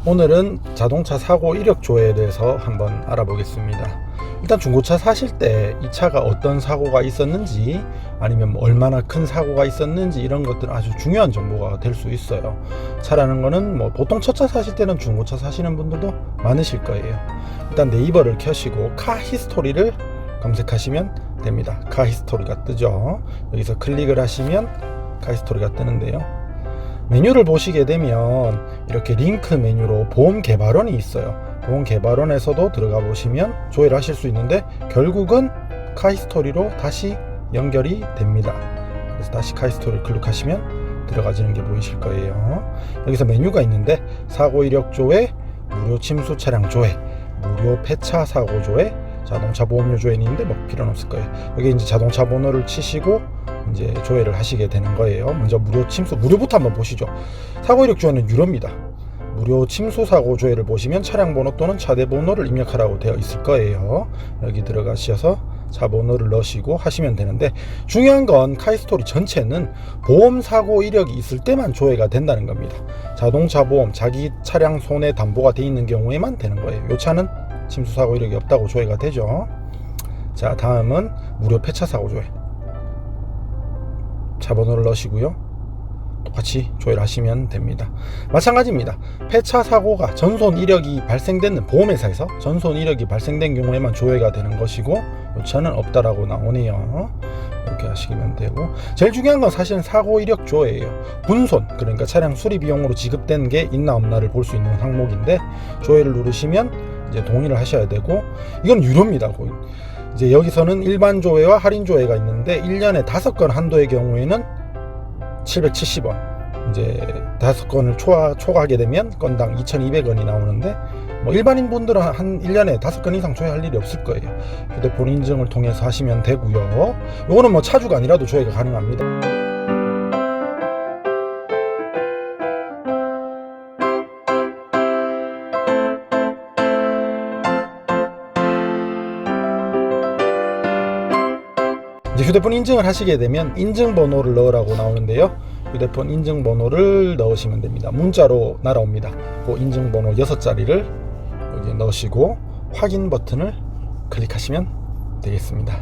오늘은 자동차 사고 이력 조회에 대해서 한번 알아보겠습니다. 일단 중고차 사실 때 이 차가 어떤 사고가 있었는지 아니면 얼마나 큰 사고가 있었는지 이런 것들은 아주 중요한 정보가 될 수 있어요. 차라는 거는 보통 첫 차 사실 때는 중고차 사시는 분들도 많으실 거예요. 일단 네이버를 켜시고 카 히스토리를 검색하시면 됩니다. 카 히스토리가 뜨죠. 여기서 클릭을 하시면 카 히스토리가 뜨는데요. 메뉴를 보시게 되면 이렇게 링크 메뉴로 보험 개발원이 있어요. 보험 개발원에서도 들어가 보시면 조회를 하실 수 있는데 결국은 카히스토리로 다시 연결이 됩니다. 그래서 다시 카히스토리를 클릭하시면 들어가지는 게 보이실 거예요. 여기서 메뉴가 있는데 사고 이력 조회, 무료 침수 차량 조회, 무료 폐차 사고 조회, 자동차 보험료 조회는 있는데 필요는 없을 거예요. 여기 이제 자동차 번호를 치시고 이제 조회를 하시게 되는 거예요. 먼저 무료 침수, 무료부터 한번 보시죠. 사고 이력 조회는 유료입니다. 무료 침수 사고 조회를 보시면 차량 번호 또는 차대 번호를 입력하라고 되어 있을 거예요. 여기 들어가셔서 차 번호를 넣으시고 하시면 되는데, 중요한 건 카이스토리 전체는 보험 사고 이력이 있을 때만 조회가 된다는 겁니다. 자동차 보험, 자기 차량 손해 담보가 돼 있는 경우에만 되는 거예요. 이 차는 침수 사고 이력이 없다고 조회가 되죠. 자, 다음은 무료 폐차 사고 조회. 차 번호를 넣으시고요. 똑같이 조회를 하시면 됩니다. 마찬가지입니다. 폐차 사고가 전손 이력이 발생되는 보험회사에서 전손 이력이 발생된 경우에만 조회가 되는 것이고, 이 차는 없다라고 나오네요. 이렇게 하시면 되고, 제일 중요한 건 사실은 사고 이력 조회예요. 분손, 그러니까 차량 수리 비용으로 지급된 게 있나 없나를 볼 수 있는 항목인데, 조회를 누르시면 이제 동의를 하셔야 되고, 이건 유료입니다. 거의. 이제 여기서는 일반 조회와 할인 조회가 있는데 1년에 5건 한도의 경우에는 770원, 이제 5건을 초과하게 되면 건당 2200원이 나오는데, 일반인 분들은 한 1년에 5건 이상 조회할 일이 없을 거예요. 휴대폰 인증을 통해서 하시면 되고요. 요거는 차주가 아니라도 조회가 가능합니다. 이제 휴대폰 인증을 하시게 되면 인증번호를 넣으라고 나오는데요. 휴대폰 인증번호를 넣으시면 됩니다. 문자로 날아옵니다. 그 인증번호 6자리를 여기 넣으시고 확인 버튼을 클릭하시면 되겠습니다.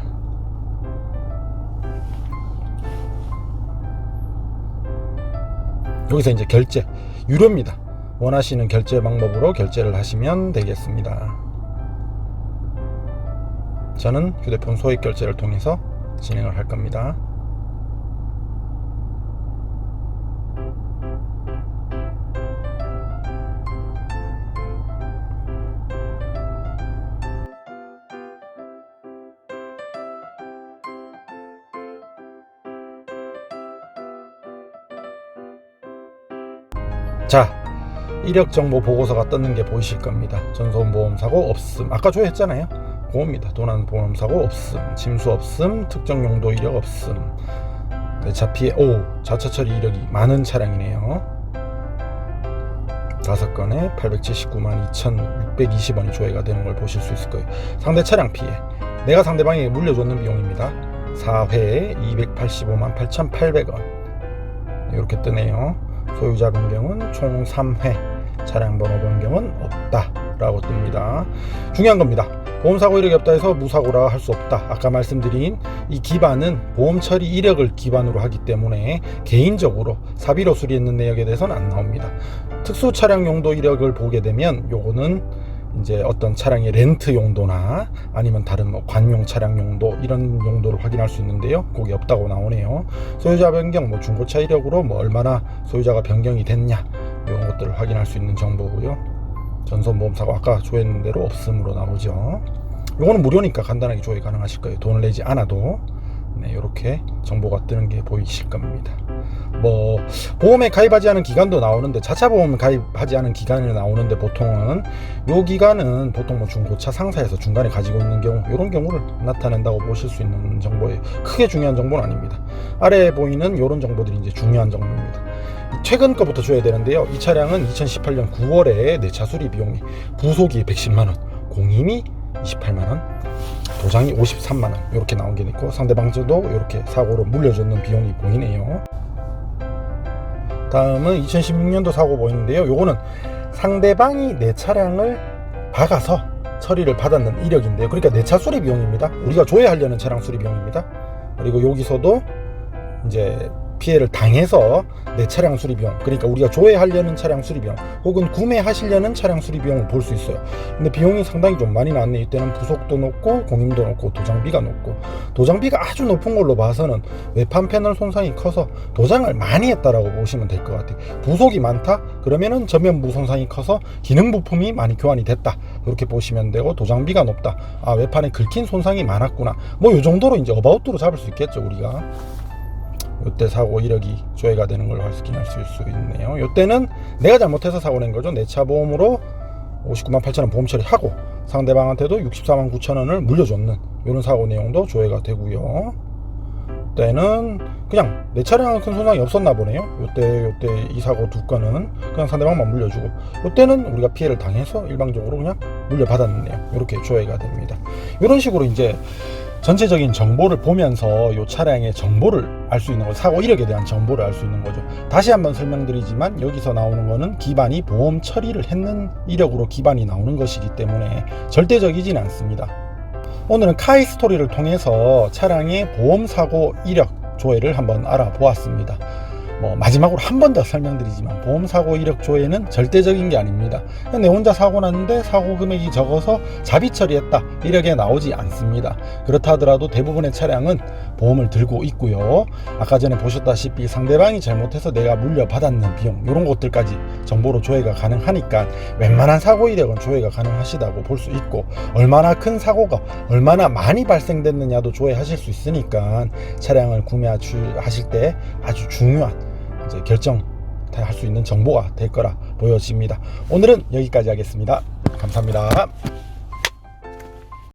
여기서 이제 결제, 유료입니다. 원하시는 결제 방법으로 결제를 하시면 되겠습니다. 저는 휴대폰 소액 결제를 통해서 진행을 할 겁니다. 자, 이력 정보 보고서가 떴는 게 보이실 겁니다. 전손 보험 사고 없음, 아까 조회했잖아요. 보험입니다. 도난 보험 사고 없음, 침수 없음, 특정 용도 이력 없음, 내차 피해, 자차 처리 이력이 많은 차량이네요. 5건에 879만 2620원이 조회가 되는 걸 보실 수 있을 거예요. 상대 차량 피해, 내가 상대방에게 물려줬는 비용입니다. 4회에 285만 8800원 이렇게 뜨네요. 소유자 변경은 총 3회, 차량 번호 변경은 없다 라고 뜹니다. 중요한 겁니다. 보험사고 이력이 없다 해서 무사고라 할 수 없다. 아까 말씀드린 이 기반은 보험 처리 이력을 기반으로 하기 때문에 개인적으로 사비로 수리했는 내역에 대해서는 안 나옵니다. 특수 차량 용도 이력을 보게 되면 요거는 이제 어떤 차량의 렌트 용도나 아니면 다른 관용 차량 용도, 이런 용도를 확인할 수 있는데요. 그게 없다고 나오네요. 소유자 변경, 중고차 이력으로 얼마나 소유자가 변경이 됐냐, 이런 것들을 확인할 수 있는 정보고요. 전손보험사고 아까 조회했는 대로 없음으로 나오죠. 요거는 무료니까 간단하게 조회 가능하실 거예요. 돈을 내지 않아도. 네, 이렇게 정보가 뜨는 게 보이실 겁니다. 보험에 가입하지 않은 기간도 나오는데, 자차 보험 가입하지 않은 기간이 나오는데, 보통은 요 기간은 보통 중고차 상사에서 중간에 가지고 있는 경우, 이런 경우를 나타낸다고 보실 수 있는 정보예요. 크게 중요한 정보는 아닙니다. 아래에 보이는 이런 정보들이 이제 중요한 정보입니다. 최근 거부터 줘야 되는데요. 이 차량은 2018년 9월에 내차 수리 비용이 부속이 110만원, 공임이 28만원, 도장이 53만원 이렇게 나온 게 있고, 상대방도 이렇게 사고로 물려줬는 비용이 보이네요. 다음은 2016년도 사고 보이는데요. 요거는 상대방이 내 차량을 박아서 처리를 받았는 이력인데요. 그러니까 내 차 수리 비용입니다. 우리가 조회하려는 차량 수리 비용입니다. 그리고 여기서도 이제 피해를 당해서 내 차량 수리 비용, 그러니까 우리가 조회하려는 차량 수리 비용 혹은 구매하시려는 차량 수리 비용을 볼 수 있어요. 근데 비용이 상당히 좀 많이 나왔네. 이때는 부속도 높고 공임도 높고 도장비가 높고, 도장비가 아주 높은 걸로 봐서는 외판 패널 손상이 커서 도장을 많이 했다라고 보시면 될 것 같아요. 부속이 많다? 그러면은 전면부 손상이 커서 기능 부품이 많이 교환이 됐다, 이렇게 보시면 되고, 도장비가 높다, 아 외판에 긁힌 손상이 많았구나, 뭐 이 정도로 이제 어바웃으로 잡을 수 있겠죠 우리가. 이때 사고 이력이 조회가 되는 걸 확인할 수 있네요. 이때는 내가 잘못해서 사고 낸 거죠. 내 차 보험으로 59만 8천 원 보험 처리하고 상대방한테도 64만 9천 원을 물려줬는 이런 사고 내용도 조회가 되고요. 이때는 그냥 내 차량은 큰 손상이 없었나 보네요. 이때 이 사고 두 건은 그냥 상대방만 물려주고, 이때는 우리가 피해를 당해서 일방적으로 그냥 물려받았네요. 이렇게 조회가 됩니다. 이런 식으로 이제 전체적인 정보를 보면서 이 차량의 정보를 알 수 있는 거죠. 사고 이력에 대한 정보를 알 수 있는 거죠. 다시 한번 설명드리지만 여기서 나오는 거는 기반이 보험 처리를 했는 이력으로 기반이 나오는 것이기 때문에 절대적이진 않습니다. 오늘은 카이스토리를 통해서 차량의 보험 사고 이력 조회를 한번 알아보았습니다. 마지막으로 한 번 더 설명드리지만 보험사고 이력 조회는 절대적인 게 아닙니다. 내 혼자 사고 났는데 사고 금액이 적어서 자비 처리했다 이력에 나오지 않습니다. 그렇다 하더라도 대부분의 차량은 보험을 들고 있고요. 아까 전에 보셨다시피 상대방이 잘못해서 내가 물려받았는 비용, 이런 것들까지 정보로 조회가 가능하니까 wen만한 사고 이력은 조회가 가능하시다고 볼 수 있고, 얼마나 큰 사고가 얼마나 많이 발생됐느냐도 조회하실 수 있으니까 차량을 구매하실 때 아주 중요한 이제 결정할 수 있는 정보가 될 거라 보여집니다. 오늘은 여기까지 하겠습니다. 감사합니다.